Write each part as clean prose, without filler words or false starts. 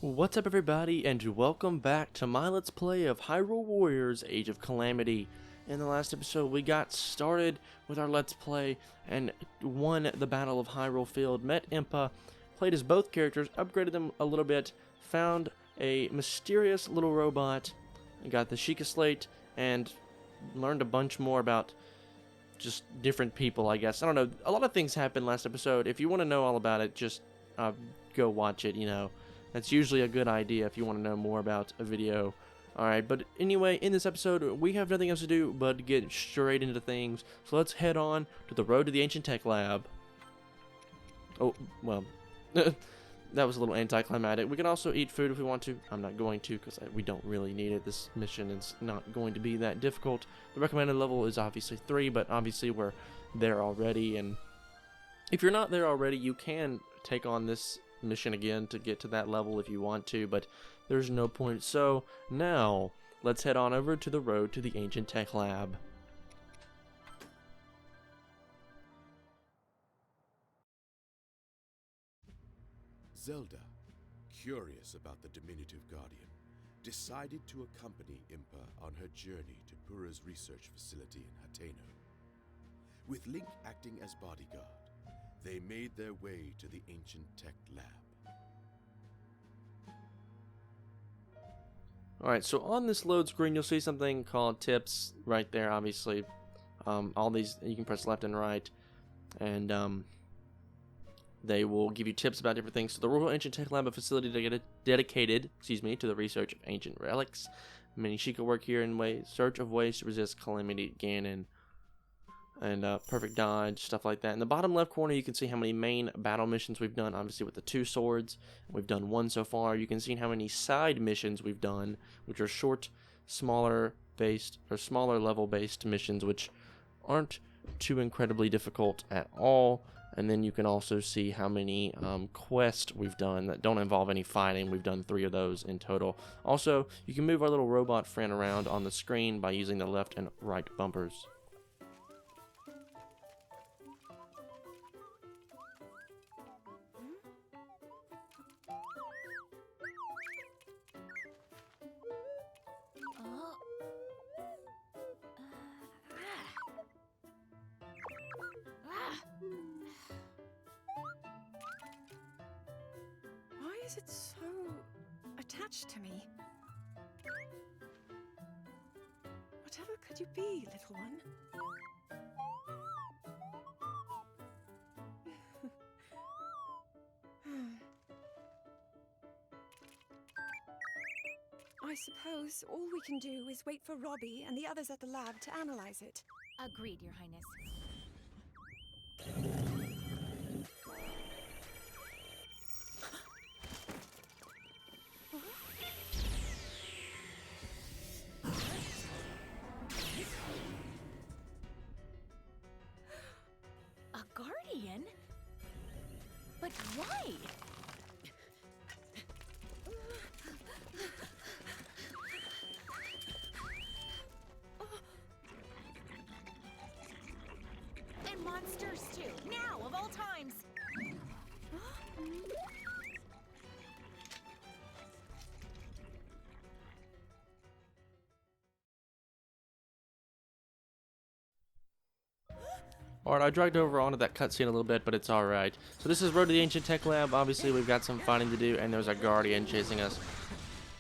What's up everybody, and welcome back to my Let's Play of Hyrule Warriors Age of Calamity. In the last episode we got started with our Let's Play and won the Battle of Hyrule Field, met Impa, played as both characters, upgraded them a little bit, found a mysterious little robot, got the Sheikah Slate, and learned a bunch more about just different people, I guess. I don't know, a lot of things happened last episode. If you want to know all about it, just go watch it, you know. That's usually a good idea if you want to know more about a video. Alright, but anyway, in this episode, we have nothing else to do but get straight into things. So let's head on to the road to the Ancient Tech Lab. Oh, well, that was a little anticlimactic. We can also eat food if we want to. I'm not going to because we don't really need it. This mission is not going to be that difficult. The recommended level is obviously 3, but obviously we're there already. And if you're not there already, you can take on this mission again to get to that level if you want to, but there's no point. So now let's head on over to the road to the Ancient Tech Lab. Zelda, curious about the diminutive guardian, decided to accompany Impa on her journey to Pura's research facility in Hateno. With Link acting as bodyguard, they made their way to the Ancient Tech Lab. Alright, so on this load screen you'll see something called tips right there, obviously. All these, you can press left and right, and they will give you tips about different things. So the Royal Ancient Tech Lab, a facility dedicated to the research of ancient relics. Many Sheikah work here in search of ways to resist Calamity, Ganon, and perfect dodge, stuff like that. In the bottom left corner you can see how many main battle missions we've done, obviously with the 2 swords. We've done 1 so far. You can see how many side missions we've done, which are short, smaller level based missions, which aren't too incredibly difficult at all. And then you can also see how many quests we've done that don't involve any fighting. We've done 3 of those in total. Also, you can move our little robot friend around on the screen by using the left and right bumpers. Why is it so attached to me? Whatever could you be, little one? I suppose all we can do is wait for Robbie and the others at the lab to analyze it. Agreed, Your Highness. A guardian? But why? And monsters too, now of all times. Alright, I dragged over onto that cutscene a little bit, but it's alright. So this is Road to the Ancient Tech Lab. Obviously, we've got some fighting to do, and there's a guardian chasing us.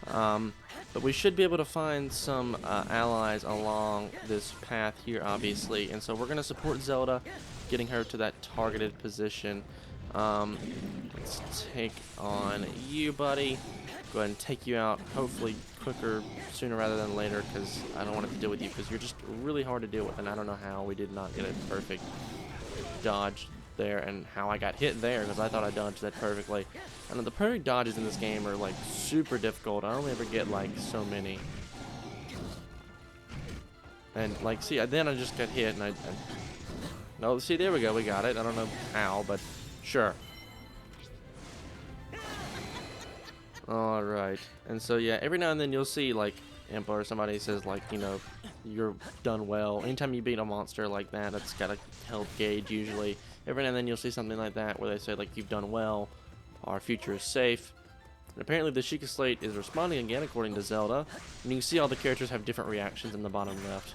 But we should be able to find some allies along this path here, obviously. And so we're going to support Zelda, getting her to that targeted position. Let's take on you, buddy. Go ahead and take you out, hopefully quicker, sooner rather than later, because I don't want to have to deal with you, because you're just really hard to deal with, and I don't know how we did not get a perfect dodge there, and how I got hit there, because I thought I dodged that perfectly. I know the perfect dodges in this game are like super difficult. I only ever get like so many. And like, see, then I just got hit, and no, see, there we go, we got it. I don't know how, but sure. Alright, and so yeah, every now and then you'll see like Impa or somebody says like, you know, you're done well. Anytime you beat a monster like that, that's got a health gauge usually. Every now and then you'll see something like that where they say like, you've done well, our future is safe. And apparently the Sheikah Slate is responding again, according to Zelda. And you can see all the characters have different reactions in the bottom left.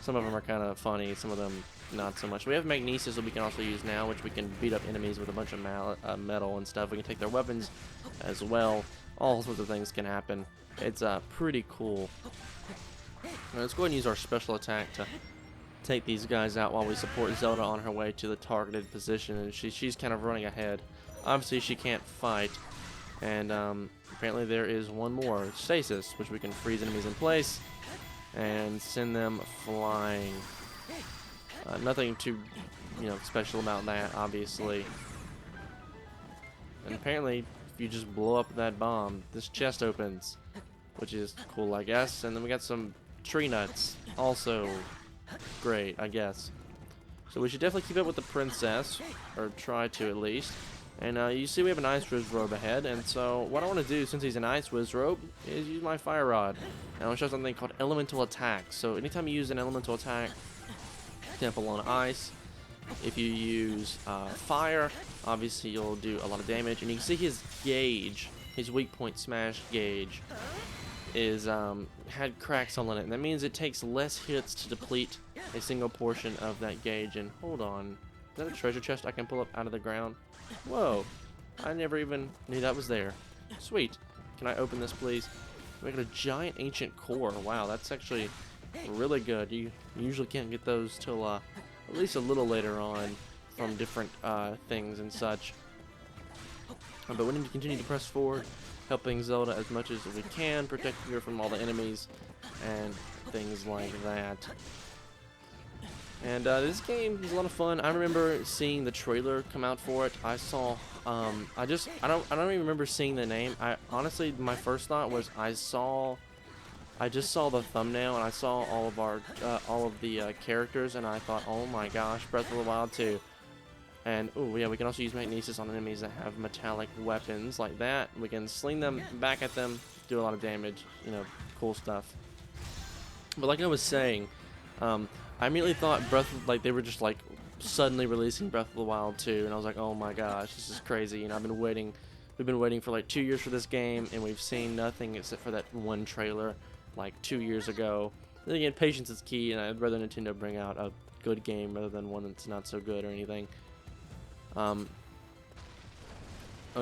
Some of them are kind of funny, some of them not so much. We have Magnesis that we can also use now, which we can beat up enemies with a bunch of metal and stuff. We can take their weapons as well. All sorts of things can happen. It's pretty cool. Now, let's go ahead and use our special attack to take these guys out while we support Zelda on her way to the targeted position. And she's kind of running ahead. Obviously, she can't fight. And apparently there is one more, Stasis, which we can freeze enemies in place and send them flying. Nothing too, special about that, obviously. And apparently, if you just blow up that bomb, this chest opens, which is cool, I guess. And then we got some tree nuts, also great, I guess. So we should definitely keep up with the princess, or try to at least. And you see we have an Ice Wizrobe ahead, and so what I want to do, since he's an Ice Wizrobe, is use my Fire Rod. And I'll show something called Elemental Attack. So anytime you use an Elemental Attack, example on Ice, if you use Fire, obviously you'll do a lot of damage. And you can see his gauge, his weak point smash gauge, is had cracks on it. And that means it takes less hits to deplete a single portion of that gauge. And hold on, is that a treasure chest I can pull up out of the ground? Whoa, I never even knew that was there. Sweet. Can I open this, please? We got a giant ancient core. Wow, that's actually really good. You usually can't get those till at least a little later on from different things and such. But we need to continue to press forward, helping Zelda as much as we can, protecting her from all the enemies and things like that. And this game is a lot of fun. I remember seeing the trailer come out for it. I saw, I don't even remember seeing the name. I honestly, my first thought was I just saw the thumbnail and I saw all of the characters, and I thought, oh my gosh, Breath of the Wild 2. And oh yeah, we can also use Magnesis on enemies that have metallic weapons like that. We can sling them back at them, do a lot of damage. Cool stuff. But like I was saying, I immediately thought they were just like suddenly releasing Breath of the Wild 2, and I was like, oh my gosh, this is crazy. And we've been waiting for like 2 years for this game, and we've seen nothing except for that one trailer like 2 years ago. Then again, patience is key, and I'd rather Nintendo bring out a good game rather than one that's not so good or anything. Oh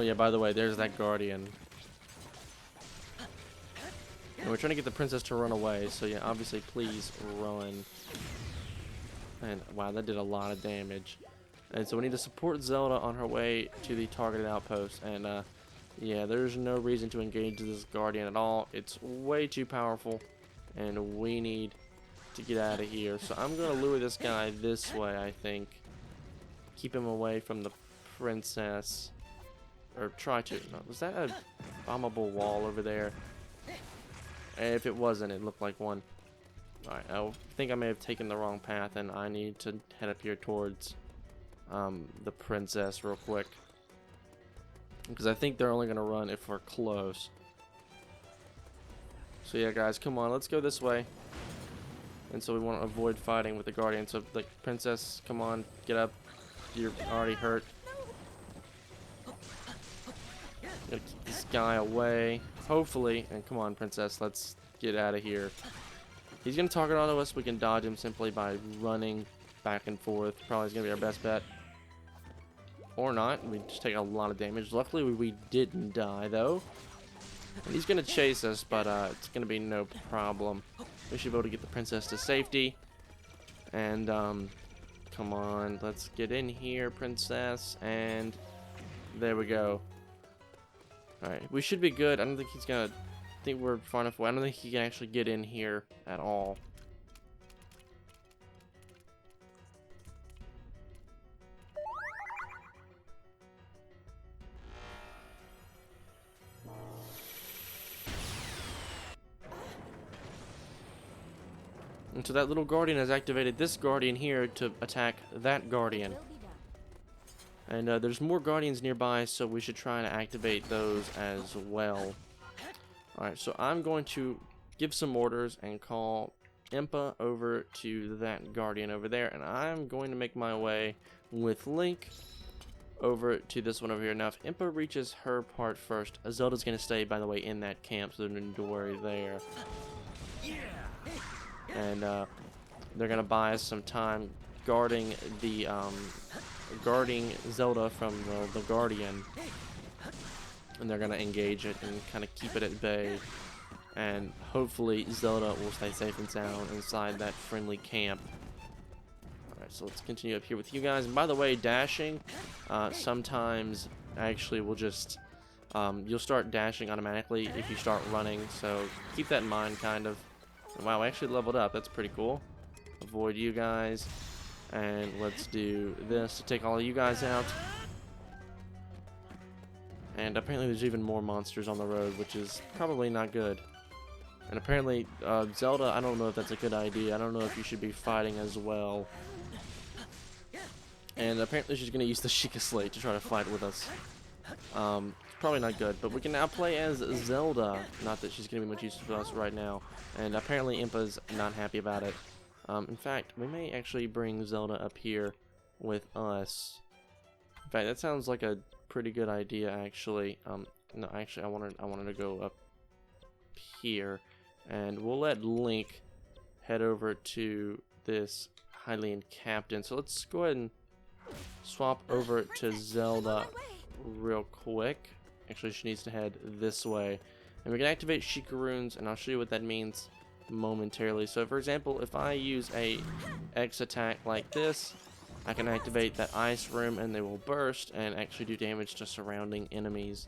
yeah, by the way, there's that Guardian. And we're trying to get the princess to run away, so yeah, obviously please run. And wow, that did a lot of damage. And so we need to support Zelda on her way to the targeted outpost. And yeah, there's no reason to engage this Guardian at all. It's way too powerful, and we need to get out of here. So I'm going to lure this guy this way, I think. Keep him away from the princess. Or try to. No, was that a bombable wall over there? If it wasn't, it looked like one. Alright, I think I may have taken the wrong path, and I need to head up here towards the princess real quick. Because I think they're only going to run if we're close. So yeah, guys, come on, let's go this way. And so we want to avoid fighting with the Guardian. So, like, princess, come on, get up. You're already hurt. Gotta keep this guy away. Hopefully. And come on, princess, let's get out of here. He's going to target onto us. We can dodge him simply by running back and forth. Probably is going to be our best bet. Or not. We just take a lot of damage. Luckily, we didn't die, though. And he's going to chase us, but it's going to be no problem. We should be able to get the princess to safety. And, come on. Let's get in here, princess. And there we go. Alright, we should be good. I don't think he's going to... I think we're far enough away. I don't think he can actually get in here at all. And so that little Guardian has activated this Guardian here to attack that Guardian. And there's more Guardians nearby, so we should try to activate those as well. Alright, so I'm going to give some orders and call Impa over to that Guardian over there. And I'm going to make my way with Link over to this one over here. Now, if Impa reaches her part first, Zelda's going to stay, by the way, in that camp, so there's no worry there. And they're going to buy us some time guarding the guarding Zelda from the Guardian. And they're going to engage it and kind of keep it at bay. And hopefully Zelda will stay safe and sound inside that friendly camp. Alright, so let's continue up here with you guys. And by the way, dashing sometimes actually will just you'll start dashing automatically if you start running, so keep that in mind, kind of. Wow, I actually leveled up. That's pretty cool. Avoid you guys, and let's do this to take all of you guys out. And apparently there's even more monsters on the road, which is probably not good. And apparently Zelda, I don't know if that's a good idea. I don't know if you should be fighting as well. And apparently she's going to use the Sheikah Slate to try to fight with us. Probably not good, but we can now play as Zelda. Not that she's going to be much use to us right now. And apparently Impa's not happy about it. In fact, we may actually bring Zelda up here with us. In fact, that sounds like a pretty good idea, actually. No, actually, I wanted to go up here. And we'll let Link head over to this Hylian captain. So let's go ahead and swap over to Zelda real quick. Actually, she needs to head this way. And we can activate Sheikah runes, and I'll show you what that means momentarily. So, for example, if I use a X attack like this, I can activate that ice rune, and they will burst and actually do damage to surrounding enemies.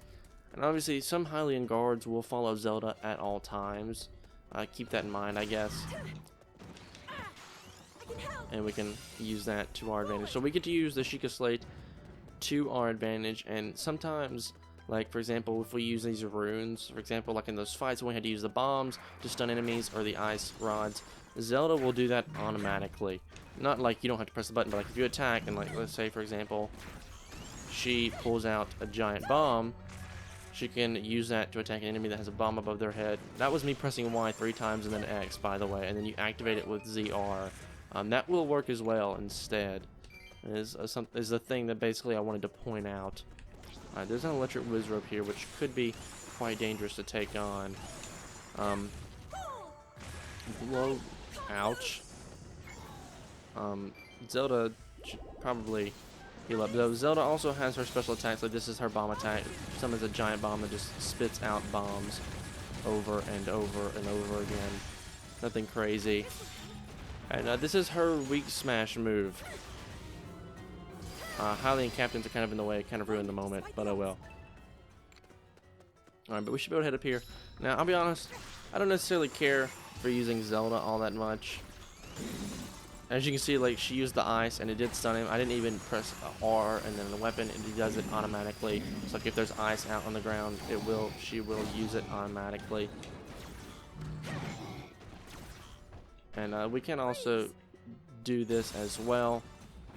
And obviously, some Hylian guards will follow Zelda at all times. Keep that in mind, I guess. And we can use that to our advantage. So we get to use the Sheikah Slate to our advantage, and sometimes, like for example, if we use these runes, for example, like in those fights when we had to use the bombs to stun enemies or the ice rods, Zelda will do that automatically. Not like you don't have to press the button, but like if you attack and, like, let's say for example she pulls out a giant bomb, she can use that to attack an enemy that has a bomb above their head. That was me pressing Y 3 times and then X, by the way, and then you activate it with ZR. That will work as well instead. Is the thing that basically I wanted to point out. There's an electric wizard up here, which could be quite dangerous to take on. Blow. Ouch. Zelda should probably heal up. Though Zelda also has her special attacks, like this is her bomb attack. Summons a giant bomb that just spits out bombs over and over and over again. Nothing crazy. And this is her weak smash move. Hylian captains are kind of in the way, kind of ruined the moment, but oh well. Alright, but we should be able to head up here. Now, I'll be honest, I don't necessarily care for using Zelda all that much. As you can see, like, she used the ice and it did stun him. I didn't even press R and then the weapon, and it does it automatically. So like if there's ice out on the ground, she will use it automatically. And we can also do this as well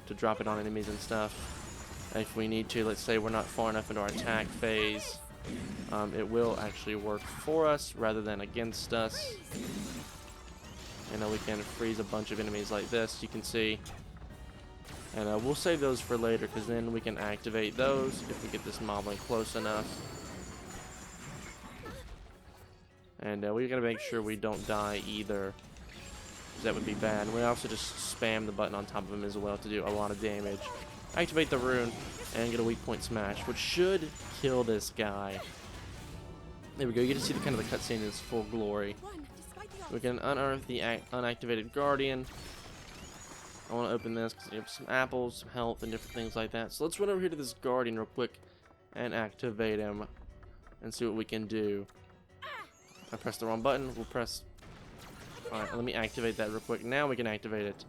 to drop it on enemies and stuff if we need to. Let's say we're not far enough into our attack phase. It will actually work for us rather than against us. And we can freeze a bunch of enemies like this, you can see. And we'll save those for later, because then we can activate those if we get this moblin close enough. And we gotta make sure we don't die either, because that would be bad. And we also just spam the button on top of him as well to do a lot of damage. Activate the rune and get a weak point smash, which should kill this guy. There we go. You get to see the kind of the cutscene in its full glory. We can unearth the unactivated Guardian. I want to open this because you have some apples, some health, and different things like that. So let's run over here to this Guardian real quick and activate him and see what we can do. I pressed the wrong button. We'll press... Alright, let me activate that real quick. Now we can activate it.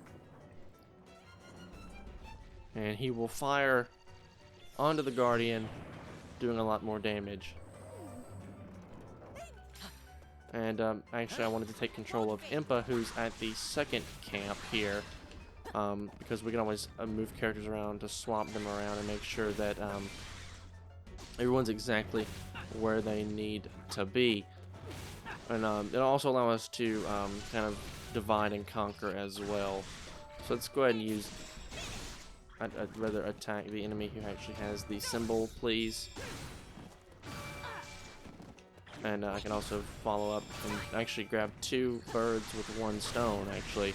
And he will fire onto the Guardian, doing a lot more damage. And actually I wanted to take control of Impa, who's at the second camp here, because we can always move characters around to swap them around and make sure that everyone's exactly where they need to be. And it'll also allow us to kind of divide and conquer as well. So let's go ahead and use I'd rather attack the enemy who actually has the symbol, please. And I can also follow up and actually grab 2 birds with 1 stone, actually.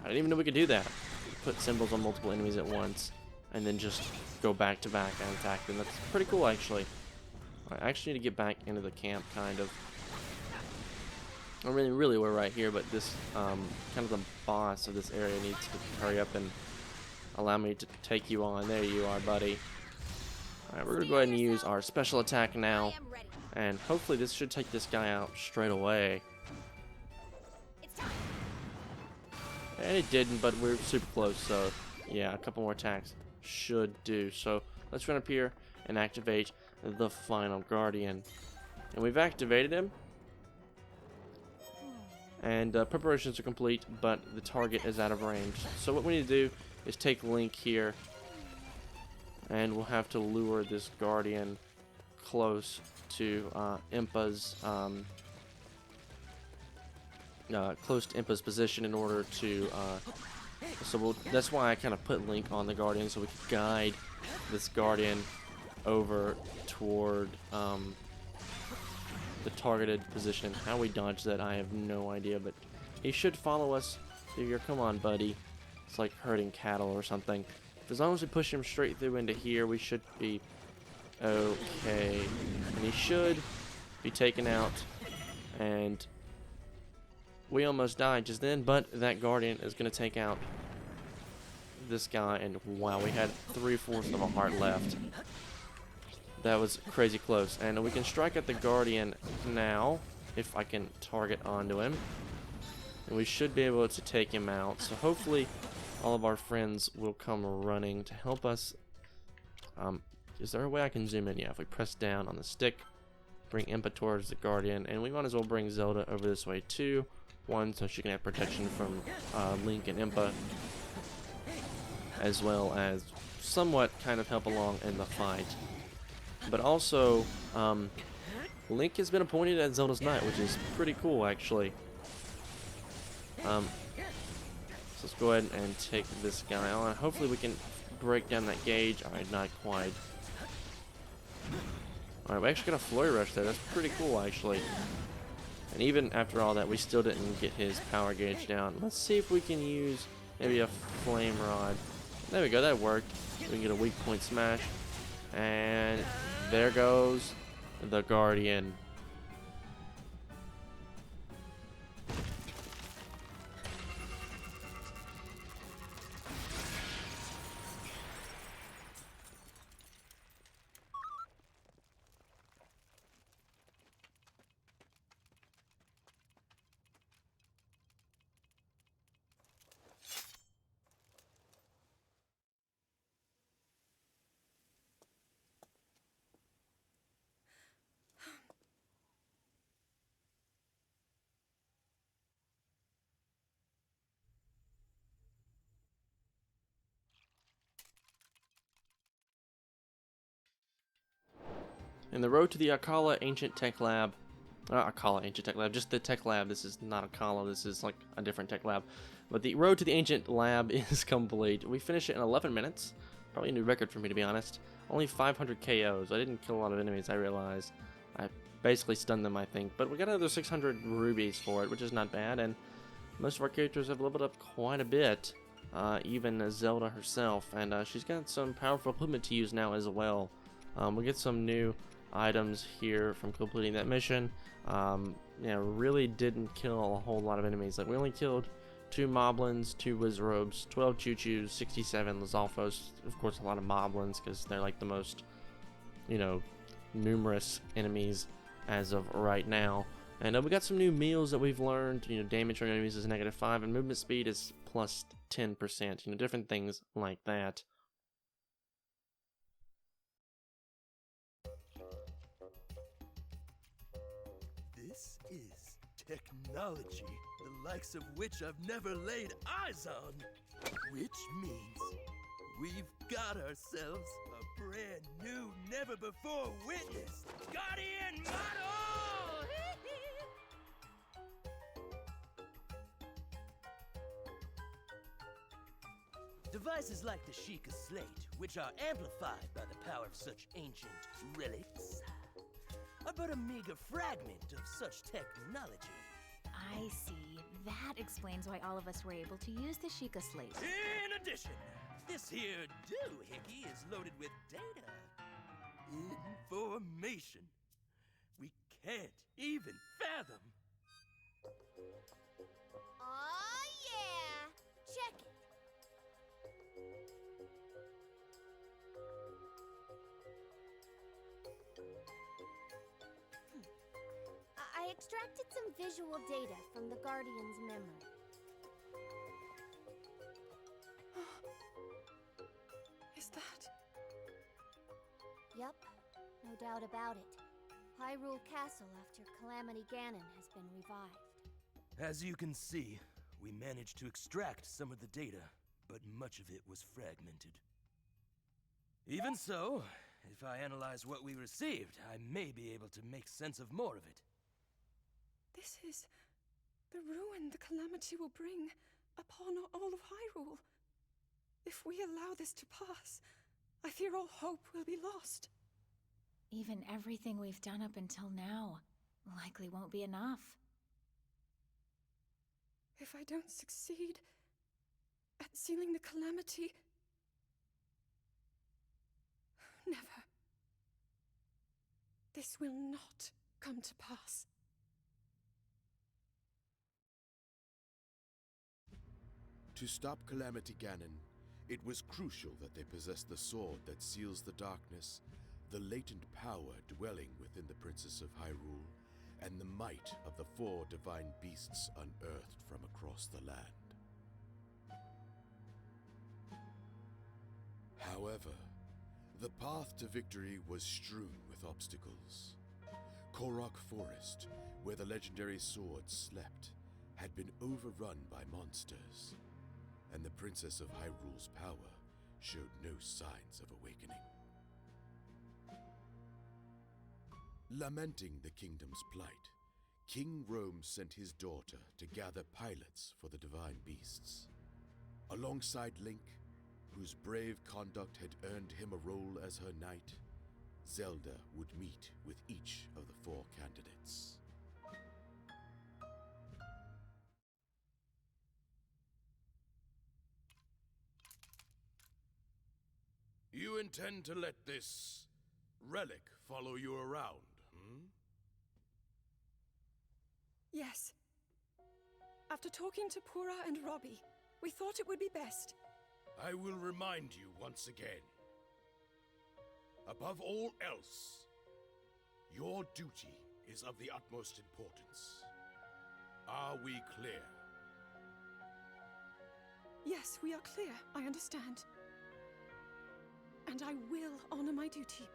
I didn't even know we could do that. Put symbols on multiple enemies at once, and then just go back to back and attack them. That's pretty cool, actually. I actually need to get back into the camp, kind of. I mean, really, we're right here, but this, kind of the boss of this area needs to hurry up and allow me to take you on. There you are, buddy. Alright, we're going to go ahead and use our special attack now. And hopefully this should take this guy out straight away. And it didn't, but we're super close, so yeah, a couple more attacks should do. So let's run up here and activate the final Guardian. And we've activated him. And preparations are complete, but the target is out of range. So what we need to do is take Link here, and we'll have to lure this Guardian close to Impa's position in order to that's why I kind of put Link on the Guardian, so we can guide this Guardian over toward the targeted position. How we dodge that, I have no idea, but he should follow us through here. Come on, buddy. It's like herding cattle or something. As long as we push him straight through into here, we should be okay. And he should be taken out. And we almost died just then, but that Guardian is going to take out this guy. And wow, we had 3/4 of a heart left. That was crazy close. And we can strike at the Guardian now, if I can target onto him. And we should be able to take him out. So hopefully all of our friends will come running to help us. Is there a way I can zoom in? Yeah, if we press down on the stick, bring Impa towards the Guardian, and we might as well bring Zelda over this way too. One, so she can have protection from Link and Impa, as well as somewhat kind of help along in the fight. But also, Link has been appointed as Zelda's Knight, which is pretty cool, actually. So let's go ahead and take this guy on. Hopefully we can break down that gauge. Alright, not quite. Alright, we actually got a Flurry Rush there. That's pretty cool, actually. And even after all that, we still didn't get his power gauge down. Let's see if we can use maybe a Flame Rod. There we go, that worked. We can get a weak point smash. And there goes the Guardian. In the road to the Akala Ancient Tech Lab, Akala Ancient Tech Lab, just the Tech Lab. This is not Akala, this is like a different Tech Lab. But the road to the Ancient Lab is complete. We finished it in 11 minutes. Probably a new record for me, to be honest. Only 500 KOs. I didn't kill a lot of enemies, I realized. I basically stunned them, I think. But we got another 600 rubies for it, which is not bad. And most of our characters have leveled up quite a bit. Even Zelda herself. And she's got some powerful equipment to use now as well. We get some new items here from completing that mission. Really didn't kill a whole lot of enemies. Like, we only killed 2 Moblins, 2 Wizrobes, 12 Choo-Choos, 67 Lizalfos. Of course, a lot of Moblins, because they're like the most, numerous enemies as of right now. And we got some new meals that we've learned. Damage from enemies is -5, and movement speed is plus 10%. Different things like that. This is technology, the likes of which I've never laid eyes on. Which means we've got ourselves a brand new, never before witnessed Guardian model! Devices like the Sheikah Slate, which are amplified by the power of such ancient relics, are but a meager fragment of such technology. I see. That explains why all of us were able to use the Sheikah Slate. In addition, this here doohickey is loaded with data. Information we can't even fathom. Aw, yeah! Check it. I extracted some visual data from the Guardian's memory. Is that? Yup, no doubt about it. Hyrule Castle after Calamity Ganon has been revived. As you can see, we managed to extract some of the data, but much of it was fragmented. Even so, if I analyze what we received, I may be able to make sense of more of it. This is the ruin the Calamity will bring upon all of Hyrule. If we allow this to pass, I fear all hope will be lost. Even everything we've done up until now likely won't be enough. If I don't succeed at sealing the Calamity... Never. This will not come to pass. To stop Calamity Ganon, it was crucial that they possess the sword that seals the darkness, the latent power dwelling within the Princess of Hyrule, and the might of the 4 divine beasts unearthed from across the land. However, the path to victory was strewn with obstacles. Korok Forest, where the legendary sword slept, had been overrun by monsters, and the Princess of Hyrule's power showed no signs of awakening. Lamenting the kingdom's plight, King Rome sent his daughter to gather pilots for the divine beasts. Alongside Link, whose brave conduct had earned him a role as her knight, Zelda would meet with each of the 4 candidates. You intend to let this relic follow you around, hmm? Yes. After talking to Pura and Robbie, we thought it would be best. I will remind you once again. Above all else, your duty is of the utmost importance. Are we clear? Yes, we are clear. I understand. And I will honor my duty.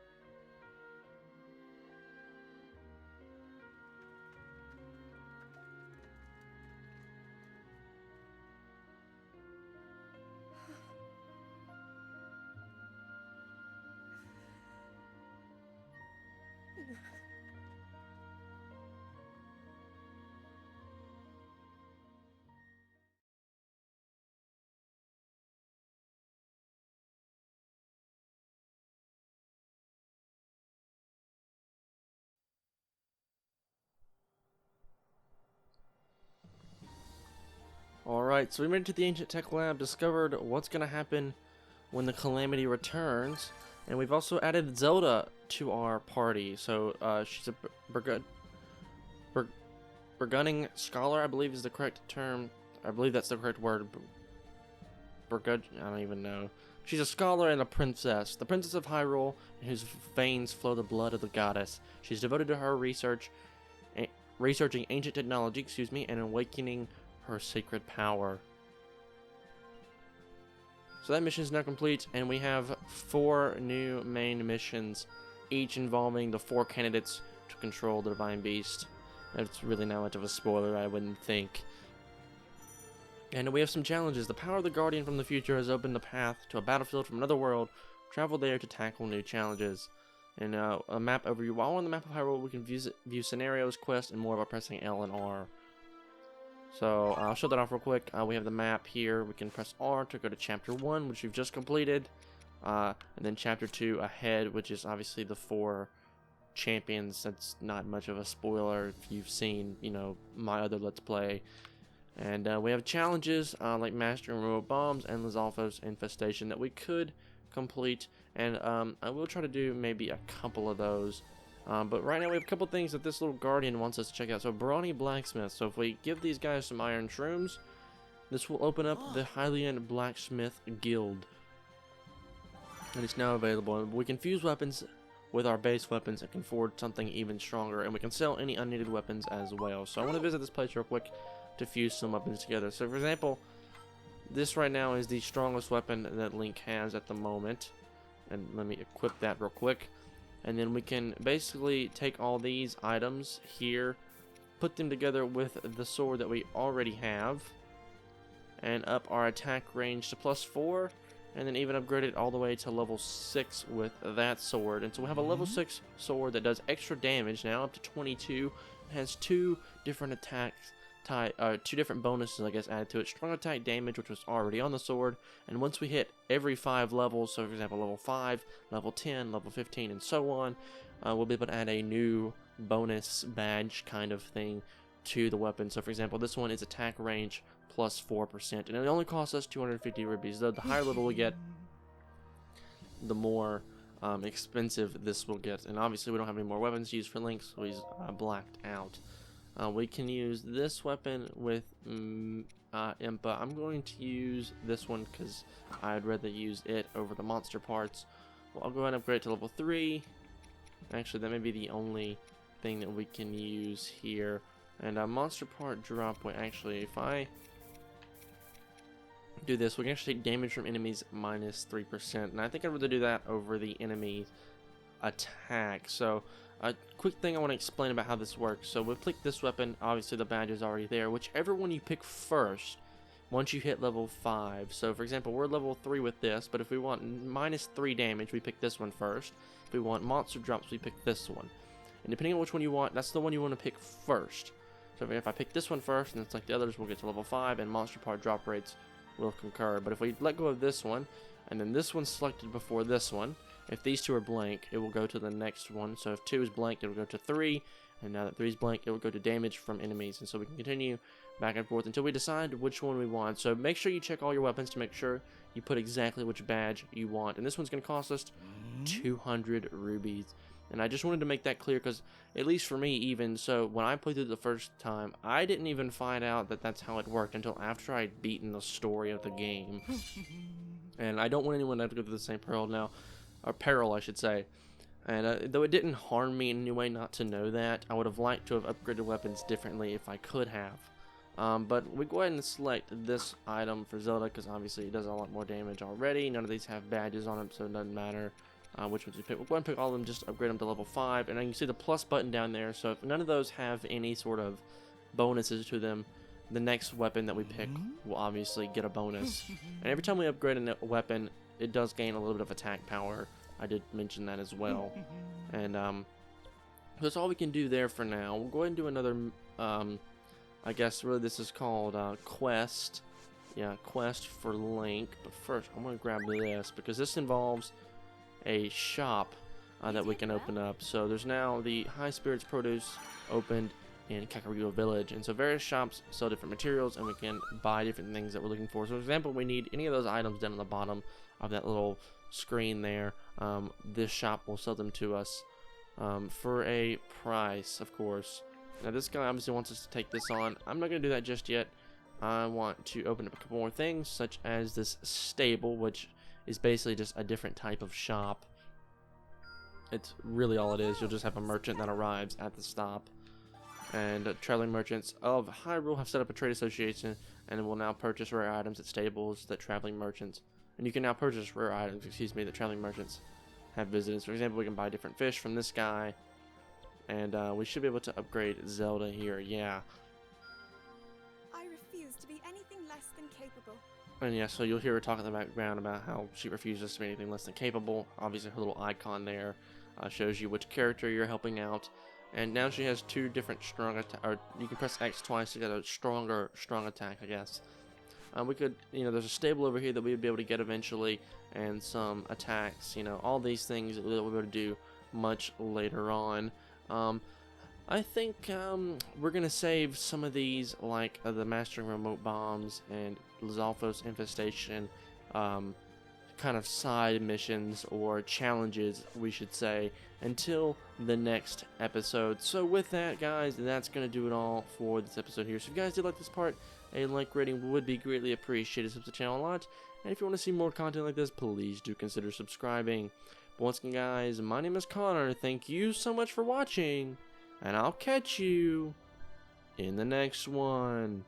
Alright, so we made it to the Ancient Tech Lab, discovered what's going to happen when the Calamity returns, and we've also added Zelda to our party. So she's a Burgunning Scholar, I believe is the correct term. I believe that's the correct word. I don't even know. She's a scholar and a princess, the Princess of Hyrule, in whose veins flow the blood of the goddess. She's devoted to her researching ancient technology, and awakening her sacred power. So that mission is now complete, and we have 4 new main missions, each involving the 4 candidates to control the Divine Beast. That's really not much of a spoiler, I wouldn't think. And we have some challenges. The power of the Guardian from the future has opened the path to a battlefield from another world. Travel there to tackle new challenges. And a map overview. While on the map of Hyrule, we can view scenarios, quests, and more by pressing L and R. So I'll show that off real quick. We have the map here. We can press R to go to chapter 1, which we've just completed. And then chapter 2 ahead, which is obviously the 4 champions. That's not much of a spoiler if you've seen, you know, my other Let's Play. And we have challenges like mastering remote bombs and Lizalfo's infestation that we could complete. And I will try to do maybe a couple of those. But right now we have a couple things that this little guardian wants us to check out. So Brawny Blacksmith. So if we give these guys some iron shrooms, this will open up the Hylian Blacksmith Guild. And it's now available. We can fuse weapons with our base weapons and can forge something even stronger. And we can sell any unneeded weapons as well. So I want to visit this place real quick to fuse some weapons together. So for example, this right now is the strongest weapon that Link has at the moment. And let me equip that real quick. And then we can basically take all these items here, put them together with the sword that we already have, and up our attack range to +4, and then even upgrade it all the way to level 6 with that sword. And so we have a level 6 sword that does extra damage now, up to 22. It has 2 different attacks, 2 different bonuses, I guess, added to it. Strong attack damage, which was already on the sword, and once we hit every 5 levels, so for example level 5, level 10, level 15, and so on, we'll be able to add a new bonus badge kind of thing to the weapon. So for example, this one is attack range +4%, and it only costs us 250 rubies. The higher level we get, the more expensive this will get. And obviously we don't have any more weapons to use for Link, so he's blacked out. We can use this weapon with Impa. I'm going to use this one because I'd rather use it over the monster parts. Well, I'll go ahead and upgrade it to level 3. Actually, that may be the only thing that we can use here. And monster part drop, wait, actually, if I do this, we can actually take damage from enemies -3%. And I think I'd rather do that over the enemy attack. So a quick thing I want to explain about how this works. So we'll click this weapon. Obviously the badge is already there. Whichever one you pick first, once you hit level 5. So for example, we're level 3 with this, but if we want -3 damage, we pick this one first. If we want monster drops, we pick this one. And depending on which one you want, that's the one you want to pick first. So if I pick this one first, and it's like the others, we'll get to level 5, and monster part drop rates will concur. But if we let go of this one, and then this one's selected before this one, if these 2 are blank, it will go to the next one. So if 2 is blank, it will go to 3. And now that 3 is blank, it will go to damage from enemies. And so we can continue back and forth until we decide which one we want. So make sure you check all your weapons to make sure you put exactly which badge you want. And this one's going to cost us 200 rubies. And I just wanted to make that clear because, at least for me even, so when I played through the first time, I didn't even find out that that's how it worked until after I'd beaten the story of the game. And I don't want anyone to have to go through the same peril now. Or peril, I should say. And though it didn't harm me in any way not to know that, I would have liked to have upgraded weapons differently if I could have. But we go ahead and select this item for Zelda because obviously it does a lot more damage already. None of these have badges on them, so it doesn't matter which ones you pick. We'll go ahead and pick all of them, just upgrade them to level 5. And then you can see the plus button down there, so if none of those have any sort of bonuses to them, the next weapon that we pick will obviously get a bonus. And every time we upgrade a weapon, it does gain a little bit of attack power. I did mention that as well. And that's all we can do there for now. We'll go ahead and do another, I guess really this is called quest. Yeah, quest for Link. But first, I'm going to grab this because this involves a shop that we can open up. So there's now the High Spirits Produce opened in Kakariko Village, and so various shops sell different materials and we can buy different things that we're looking for. So for example, we need any of those items down on the bottom of that little screen there. This shop will sell them to us for a price, of course. Now this guy obviously wants us to take this on. I'm not going to do that just yet. I want to open up a couple more things, such as this stable, which is basically just a different type of shop. It's really all it is. You'll just have a merchant that arrives at the stop. And traveling merchants of Hyrule have set up a trade association and will now purchase rare items at stables that traveling merchants. And you can now purchase rare items, that traveling merchants have visited. So for example, we can buy different fish from this guy. And we should be able to upgrade Zelda here, yeah. I refuse to be anything less than capable. And yeah, so you'll hear her talk in the background about how she refuses to be anything less than capable. Obviously her little icon there shows you which character you're helping out. and now she has 2 different strong attack, or you can press X twice to get a strong attack, I guess. We could, there's a stable over here that we would be able to get eventually, and some attacks, all these things that we'll be able to do much later on. I think we're gonna save some of these, like the Mastering Remote Bombs and Lizalfos Infestation, kind of side missions or challenges, we should say, until the next episode. So with that, guys, that's gonna do it all for this episode here. So if you guys did like this part, a like rating would be greatly appreciated. It helps the channel a lot. And if you want to see more content like this, please do consider subscribing. But once again, guys, my name is Connor. Thank you so much for watching, and I'll catch you in the next one.